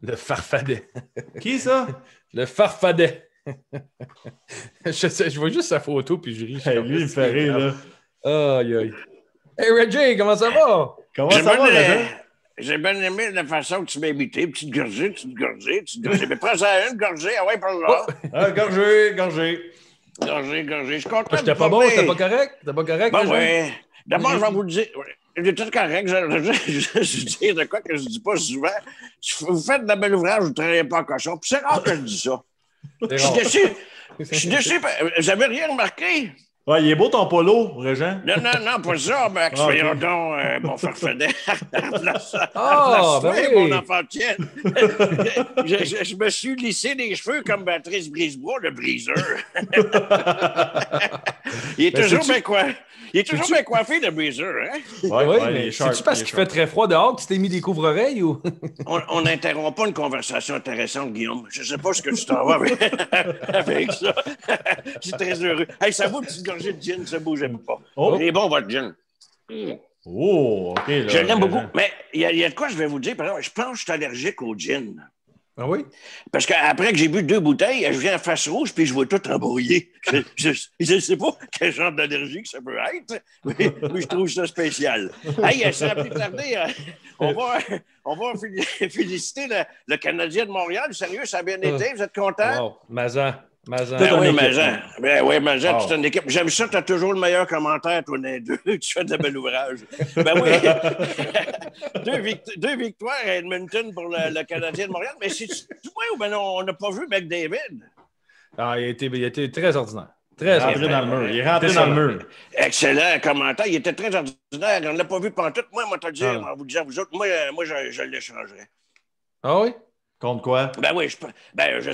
Le Farfadet. Qui, ça? Le Farfadet. Je vois juste sa photo, puis je ris. Hey, lui, il me fait rire, là. Aïe, aïe. Hey, Reggie, comment ça va? Comment ça va, Régent? J'ai bien aimé la façon que tu m'as imité. Petite gorgée. Mais prends ça une gorgée, ah ouais, par là. Ah, gorgée. Gorgée. Je suis content. J'étais pas bon, c'était pas correct? T'es pas correct? Ben ouais. D'abord, je vais vous le dire. J'ai tout correct. Je dis de quoi que je dis pas souvent. Vous faites de la belle ouvrage, vous ne travaillez pas en cochon. Puis c'est rare que je dis ça. Je suis déçu. Vous avez rien remarqué? Ouais, il est beau ton polo, Régent. Non, pas ça, Max. Ah, okay. Voyons donc, mon farfadet. Ben oui. Mon enfant tienne. Je me suis lissé les cheveux comme Patrice Brisebois, le briseur. Il est toujours bien coiffé. Il est toujours bien coiffé, le briseur, hein? Oui, mais c'est-tu parce qu'il fait très froid dehors que tu t'es mis des couvre-oreilles ou? On n'interrompt pas une conversation intéressante, Guillaume. Je ne sais pas ce que tu t'en vas avec ça. Je suis très heureux. Hey, ça vaut une petite gorgée de gin, ça ne bougeait pas. Oh. Il est bon, votre gin. Oh, OK. Là, je l'aime beaucoup. Mais il y a de quoi je vais vous dire. Par exemple, je pense que je suis allergique au gin. Ah oui? Parce qu'après que j'ai bu 2 bouteilles, je viens à face rouge puis je vois tout embrouillé. Je ne sais pas quel genre d'allergie que ça peut être, mais je trouve ça spécial. Hey, sans plus tarder, on va féliciter le Canadien de Montréal. Sérieux, ça a bien été. Vous êtes contents? Wow. Mazan. Ben oui, Mazan, tu es une équipe. J'aime ça, tu as toujours le meilleur commentaire, toi, les deux. Tu fais de bel ouvrage. Ben oui. deux victoires à Edmonton pour le Canadien de Montréal. Mais c'est-tu moi ou ben non, on n'a pas vu McDavid? Ah, il a été très ordinaire. Il est rentré dans le mur. Il est rentré dans le mur. Excellent commentaire. Il était très ordinaire. On ne l'a pas vu pantoute. Moi, moi, te le dire, en vous disant, vous autres, moi je l'échangerais. Ah oui? Contre quoi? Ben oui, je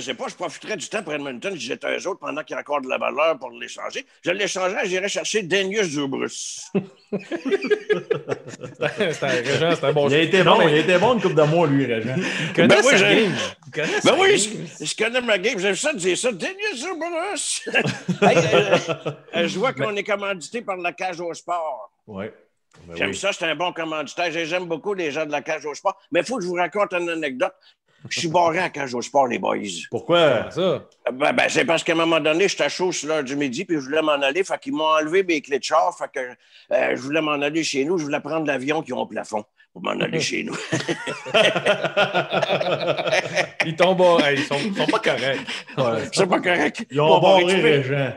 sais pas, je profiterais du temps pour Edmonton si j'étais eux autres pendant qu'il y a encore de la valeur pour l'échanger. Je l'échangerais, j'irais chercher Denius Zubrus. C'est un bon Il a été bon, une couple de mois, lui, Régent. Il connaît sa game. Je connais ma game. J'aime ça de dire ça. Denius Zubrus! Je vois qu'on est commandité par la Cage au Sport. Oui. J'aime ça, c'est un bon commanditaire. J'aime beaucoup les gens de la Cage au Sport. Mais il faut que je vous raconte une anecdote. Je suis barré à la Cage au Sport, les boys. Pourquoi? Ça? Ben, c'est parce qu'à un moment donné, j'étais chaud sur l'heure du midi, puis je voulais m'en aller. Fait qu'ils m'ont enlevé mes clés de char. Fait que je voulais m'en aller chez nous. Je voulais prendre l'avion qui ont au plafond pour m'en aller chez nous. Ils tombent. Ils sont pas corrects. Ouais. C'est pas correct. Ils ont barré Régent.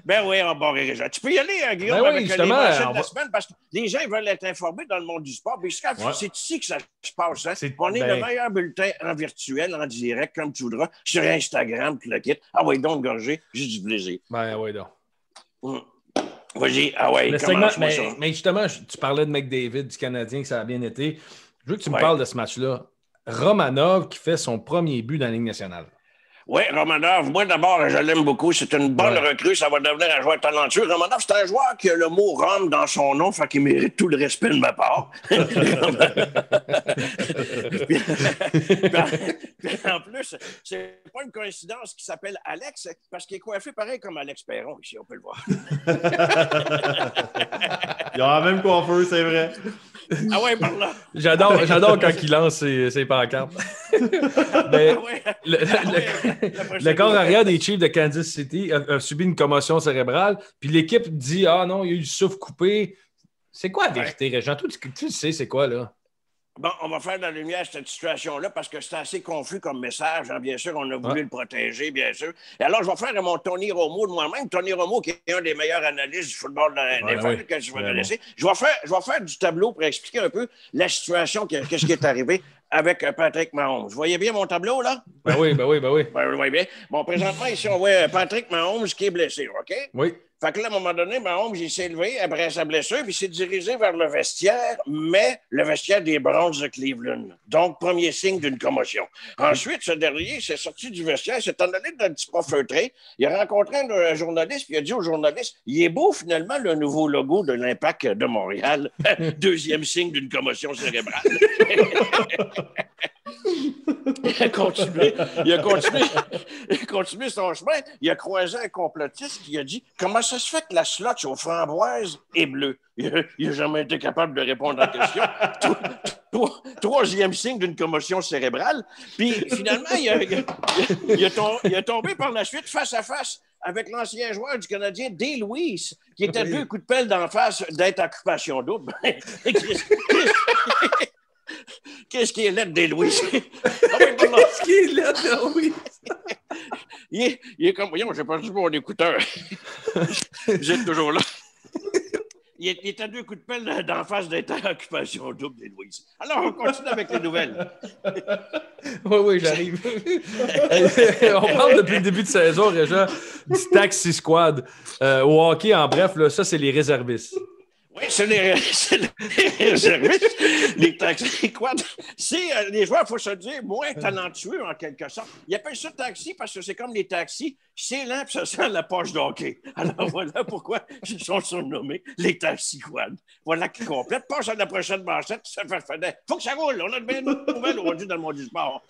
Ben oui, on barre les gens. Tu peux y aller, Guillaume, ben oui, avec justement, les manchettes de la semaine, parce que les gens veulent être informés dans le monde du sport. Puis c'est ici que ça se passe. Hein? On est le meilleur bulletin en virtuel, en direct, comme tu voudras, sur Instagram, tu le quittes. Ah oui, donc, Gorgé, j'ai du plaisir. Ben oui, donc. Vas-y, ah ouais, commence-moi ça. Mais justement, tu parlais de McDavid, du Canadien, que ça a bien été. Je veux que tu me parles de ce match-là. Romanov qui fait son premier but dans la Ligue nationale. Oui, Romanov, moi d'abord, je l'aime beaucoup. C'est une bonne recrue, ça va devenir un joueur talentueux. Romanov, c'est un joueur qui a le mot Rome dans son nom, fait qu'il mérite tout le respect de ma part. Puis en plus, c'est pas une coïncidence qu'il s'appelle Alex, parce qu'il est coiffé pareil comme Alex Perron, ici, on peut le voir. Il a la même coiffeur, c'est vrai. Ah ouais, par là. J'adore quand il lance ses pancartes. Mais le corps arrière des Chiefs de Kansas City a subi une commotion cérébrale, puis l'équipe dit « Ah non, il y a eu du souffle coupé. » C'est quoi la vérité, Régent? Toi, tu sais c'est quoi, là? Bon, on va faire de la lumière cette situation-là parce que c'est assez confus comme message. Hein. Bien sûr, on a voulu le protéger, bien sûr. Et alors, je vais faire mon Tony Romo de moi-même. Tony Romo, qui est un des meilleurs analystes du football des fois, que je vais le laisser. Je vais faire du tableau pour expliquer un peu la situation, qu'est-ce qui est arrivé avec Patrick Mahomes. Vous voyez bien mon tableau, là? Ben oui. Ben, vous voyez bien. Bon, présentement, ici, on voit Patrick Mahomes qui est blessé, OK? Oui. Fait que là, à un moment donné, Mahomes, il s'est levé après sa blessure, puis il s'est dirigé vers le vestiaire, mais le vestiaire des Browns de Cleveland. Donc, premier signe d'une commotion. Ensuite, ce dernier s'est sorti du vestiaire, s'est en allé d'un petit pas feutré. Il a rencontré un journaliste, puis il a dit au journaliste, il est beau, finalement, le nouveau logo de l'Impact de Montréal. Deuxième signe d'une commotion cérébrale. Il a continué son chemin. Il a croisé un complotiste qui a dit « Comment ça se fait que la slotch aux framboises est bleue? » Il n'a jamais été capable de répondre à la question. troisième signe d'une commotion cérébrale. Puis finalement, il a tombé par la suite face à face avec l'ancien joueur du Canadien, Dale Louis, qui était 2 coups de pelle d'en face d'être occupation double. Qu'est-ce qui est laid de Dale Louis? Qu'est-ce qui est laid de Louis? Il est comme, voyons, j'ai perdu mon écouteur. Vous êtes toujours là. Il était 2 coups de pelle d'en face d'être en occupation double, des Louise. Alors, on continue avec les nouvelles. Oui, j'arrive. On parle depuis le début de saison, Régent, du Taxi Squad. Au hockey, en bref, là, ça, c'est les réservistes. Oui, c'est les réservistes, les taxis quad. C'est les joueurs, il faut se dire, moins talentueux en quelque sorte. Ils appellent ça taxi parce que c'est comme les taxis, c'est lent et ça sent la poche d'hockey. Alors voilà pourquoi ils sont surnommés les taxis quad. Voilà qui complète. Passe à la prochaine manchette, ça fait fenêtre. Faut que ça roule. On a de belles nouvelles aujourd'hui dans le monde du sport.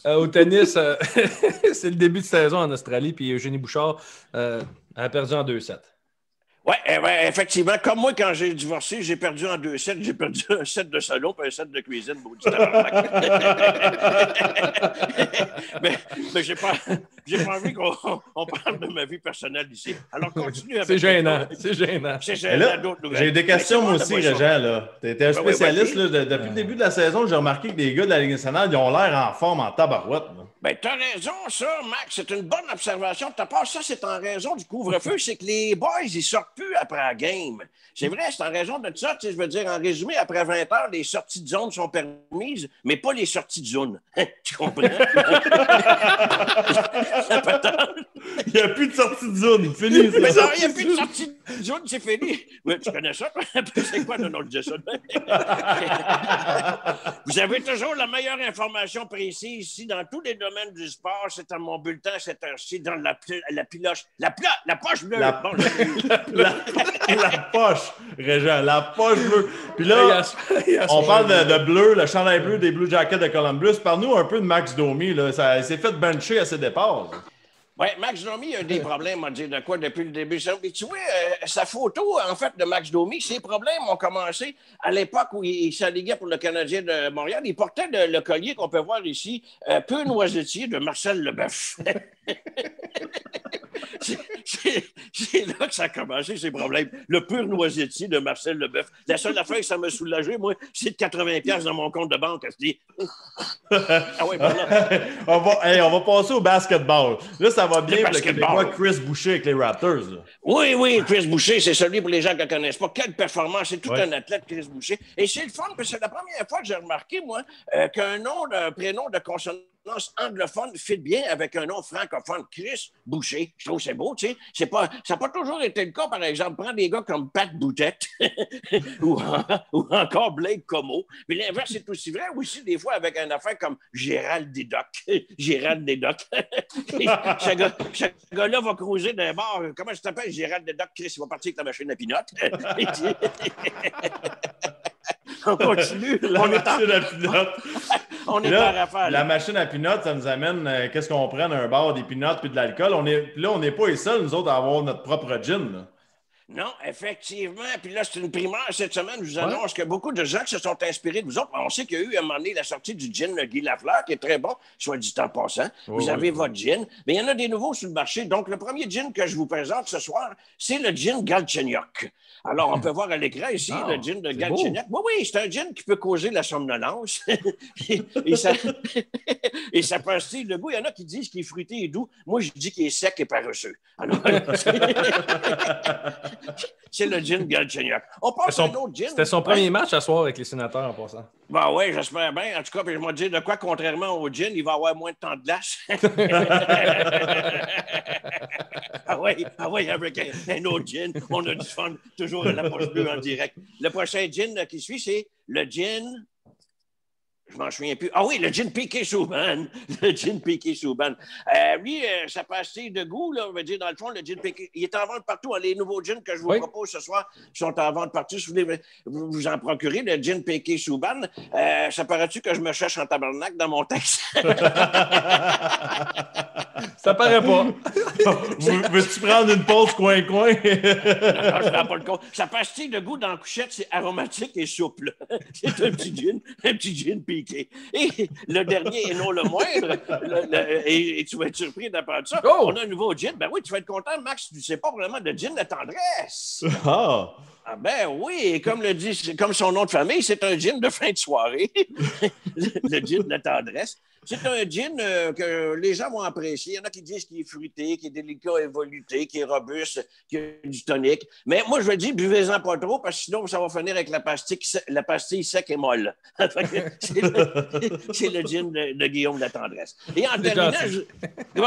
Au tennis, c'est le début de saison en Australie, puis Eugénie Bouchard a perdu en 2-7. Oui, effectivement. Comme moi, quand j'ai divorcé, j'ai perdu en 2 sets. J'ai perdu un set de salon et un set de cuisine. mais j'ai pas envie qu'on parle de ma vie personnelle ici. Alors, continue avec... C'est gênant. C'est gênant. J'ai des questions, moi aussi, Régent. Tu étais un spécialiste. Depuis le début de la saison, j'ai remarqué que les gars de la Ligue nationale, ils ont l'air en forme en tabarouette. Ben, t'as raison, ça, Max. C'est une bonne observation. T'as pas ça, c'est en raison du couvre-feu. C'est que les boys, ils sortent plus après la game. C'est vrai, c'est en raison de ça. Je veux dire, en résumé, après 20 heures, les sorties de zone sont permises, mais pas les sorties de zone. Tu comprends? Il n'y a plus de sortie de zone. Fini, mais non, il n'y a plus de sortie de zone, c'est fini. Ouais, tu connais ça? C'est quoi le nom de ça? Vous avez toujours la meilleure information précise ici dans tous les domaines du sport. C'est dans mon bulletin, c'est ainsi dans la piloche. La poche bleue. La poche, Régent, la poche bleue. Puis là, on parle de bleu, le chandail bleu des Blue Jackets de Columbus. Parle-nous un peu de Max Domi. Là. Il s'est fait bencher à ses départs. Oui, Max Domi a des problèmes, à dire de quoi depuis le début. Mais tu vois, sa photo, en fait, de Max Domi, ses problèmes ont commencé à l'époque où il s'alliguait pour le Canadien de Montréal. Il portait le collier qu'on peut voir ici, peu noisetier de Marcel Leboeuf. C'est là que ça a commencé, ces problèmes. Le pur noisetier de Marcel Leboeuf. La seule affaire que ça m'a soulagé, moi, c'est de 80$ dans mon compte de banque. Elle se dit... Ah ouais, bon là. on va passer au basketball. Là, ça va bien pour le Québécois Chris Boucher avec les Raptors. Là. Oui, Chris Boucher, c'est celui pour les gens qui ne connaissent pas. Quelle performance! C'est tout un athlète, Chris Boucher. Et c'est le fun, parce que c'est la première fois que j'ai remarqué, moi, qu'un prénom de consonance anglophone fit bien avec un nom francophone, Chris Boucher. Je trouve que c'est beau, tu sais. Ça n'a pas toujours été le cas, par exemple. Prends des gars comme Pat Boutette ou encore Blake Comeau. Mais l'inverse est aussi vrai aussi, des fois, avec une affaire comme Gérald Desdoc. Gérald Desdoc. Ce gars-là va cruiser d'un bar. Comment je t'appelle, Gérald Desdoc? Chris, il va partir avec ta machine à pinotte. On continue. On est en rafale. La machine à pinottes, ça nous amène, qu'est-ce qu'on prenne, un bar, des pinottes puis de l'alcool. On n'est pas les seuls, nous autres, à avoir notre propre gin. Là. Non, effectivement. Puis là, c'est une primaire cette semaine. Je vous annonce que beaucoup de gens qui se sont inspirés de vous autres. On sait qu'il y a eu à un moment donné la sortie du gin Guy Lafleur, qui est très bon, soit dit en passant. Vous avez votre gin. Mais il y en a des nouveaux sur le marché. Donc, le premier gin que je vous présente ce soir, c'est le gin Galchenyuk. Alors, on peut voir à l'écran ici le gin de Galchenyuk. Oui, c'est un gin qui peut causer la somnolence. et ça pastille le goût. Il y en a qui disent qu'il est fruité et doux. Moi, je dis qu'il est sec et paresseux. Alors, c'est le gin Galchenyuk. On passe à un autre gin. C'était son premier match à soir avec les sénateurs en passant. Ben oui, j'espère bien. En tout cas, je vais dire de quoi, contrairement au gin, il va avoir moins de temps de glace. Ah oui, avec un autre gin, on a du fun, toujours à la poche bleue en direct. Le prochain gin qui suit, c'est le gin... Je m'en souviens plus. Ah oui, le gin Piqué Souban. Le gin Piqué Souban. Lui, ça passe de goût, là. On va dire, dans le fond, le gin Piqué. Il est en vente partout. Les nouveaux gins que je vous propose ce soir sont en vente partout. Si vous voulez vous en procurer, le gin Piqué Souban, ça paraît-tu que je me cherche en tabarnak dans mon texte? Ça paraît pas. Veux-tu prendre une pause coin-coin? Non, je prends pas le compte. Sa pastille de goût dans la couchette, c'est aromatique et souple. C'est un petit gin piqué. Et le dernier, et non le moindre, et tu vas être surpris d'apprendre ça, on a un nouveau gin. Ben oui, tu vas être content, Max, tu ne sais pas vraiment de gin de tendresse. Ah! Ah ben oui, comme son nom de famille, c'est un gin de fin de soirée. Le gin de tendresse. C'est un gin que les gens vont apprécier. Il y en a qui disent qu'il est fruité, qu'il est délicat et voluté, qu'il est robuste, qu'il a du tonique. Mais moi, je veux dire, buvez-en pas trop, parce que sinon, ça va finir avec la pastille sec et molle. C'est le gin de Guillaume de la tendresse. Et en terminant,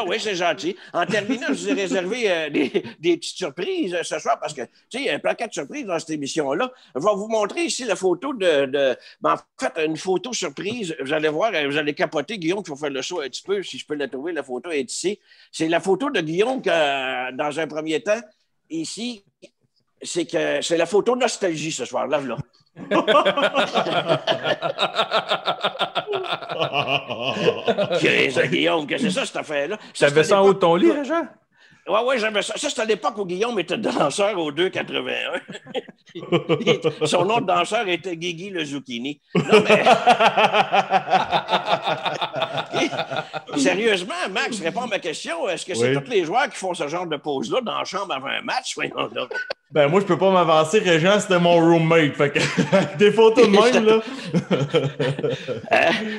oui, c'est gentil. En terminant, je vous ai réservé des petites surprises ce soir, parce que, tu sais, il y a un paquet de surprises dans cette émission-là. Je vais vous montrer ici la photo en fait, une photo surprise. Vous allez voir, vous allez capoter. Guillaume, il faut faire le saut un petit peu, si je peux la trouver. La photo est ici. C'est la photo de Guillaume dans un premier temps, ici, c'est la photo nostalgie ce soir. Là. Guillaume, qu'est-ce que c'est ça, cette affaire-là? Tu avais ça en haut de ton lit, Régent? Oui, j'avais ça. Ça, c'était à l'époque où Guillaume était danseur au 2,81. Son nom de danseur était Guigui le Zucchini. Non, mais... Sérieusement, Max, réponds à ma question. Est-ce que c'est tous les joueurs qui font ce genre de pose-là dans la chambre avant un match? Ben, moi, je peux pas m'avancer. Régent, c'était mon roommate. Fait que des photos de même, là.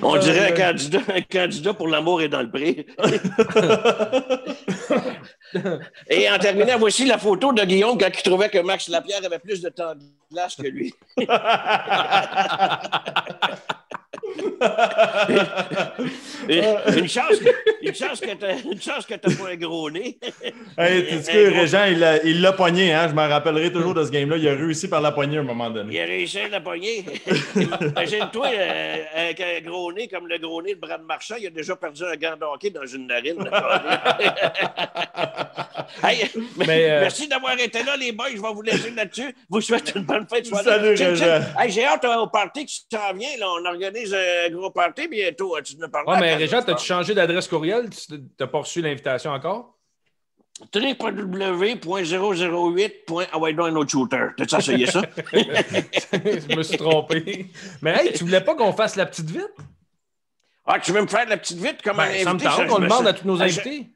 On dirait un candidat pour l'amour est dans le pré. Et en terminant, voici la photo de Guillaume quand il trouvait que Max Lapierre avait plus de temps de glace que lui. Une chance que t'as pas un gros nez. Hey, tu sais que Régent, il l'a pogné, hein? Je m'en rappellerai toujours de ce game-là. Il a réussi par la poignée à un moment donné. Il a réussi à la pogner. Imagine-toi, avec un gros nez comme le gros nez de Brad Marchand, il a déjà perdu un gant de hockey dans une narine. Hey, merci d'avoir été là, les boys. Je vais vous laisser là-dessus. Vous souhaite une bonne fête de soirée. Salut, Régent. Hey, j'ai hâte au party qui s'en vient. Là. On organise un gros party bientôt. Tu nous parles. Oui, mais Régent, as-tu changé d'adresse courriel? Tu n'as pas reçu l'invitation encore? www.008. Ah ouais, non, un autre shooter. T'as-tu essayé ça? Je me suis trompé. Mais hey, tu voulais pas qu'on fasse la petite vite? Ah, tu veux me faire la petite vite comme un invité? Ça me tente qu'on demande à tous nos invités.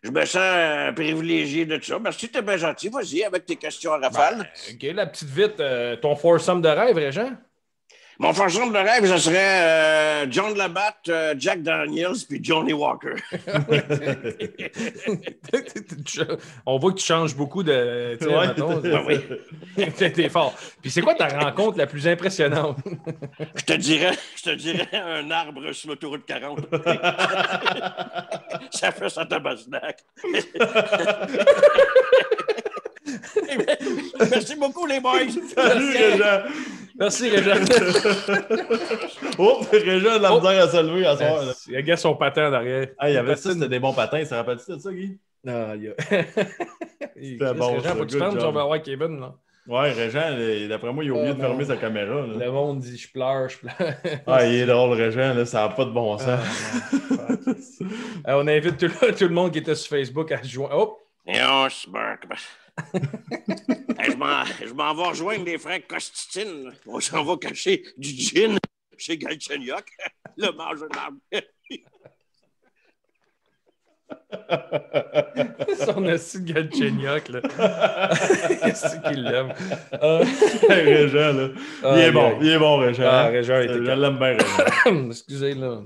Je me sens privilégié de ça. Merci, t'es bien gentil. Vas-y, avec tes questions à rafale. OK, la petite vite. Ton foursome de rêve, Régent? Mon foursome de rêve, ce serait John Labatte, Jack Daniels puis Johnny Walker. On voit que tu changes beaucoup de... Oui. T'es fort. Puis c'est quoi ta rencontre la plus impressionnante? Je te dirais un arbre sur l'autoroute 40. Ça fait ça tabarnak. Merci beaucoup, les boys. Salut, Régent. Merci, Régent. Oh, Régent a de la misère à se lever à soir. Il regarde son patin en arrière. Ah, il y avait ça, c'était des bons patins. Ça rappelle-tu de ça, Guy? Non, il y a... C'était bon. Régent, faut que tu fermes, on va voir Kevin, là. Ouais, Régent, d'après moi, il a oublié de fermer sa caméra. Là. Le monde dit « je pleure, je pleure ». Ah, il est drôle, Régent, là, ça n'a pas de bon sens. On invite tout le monde qui était sur Facebook à se joindre. Oh! Je m'en vais rejoindre les frères Costitine. On s'en va cacher du gin chez Galchenyuk, le mangeur d'arbre. Son assis de Galchenyuk, là. Qu'est-ce qu'il l'aime? Régent, là. Il est bon, Régent. Ah, Régent était... Je l'aime bien, Régent. Excusez, là.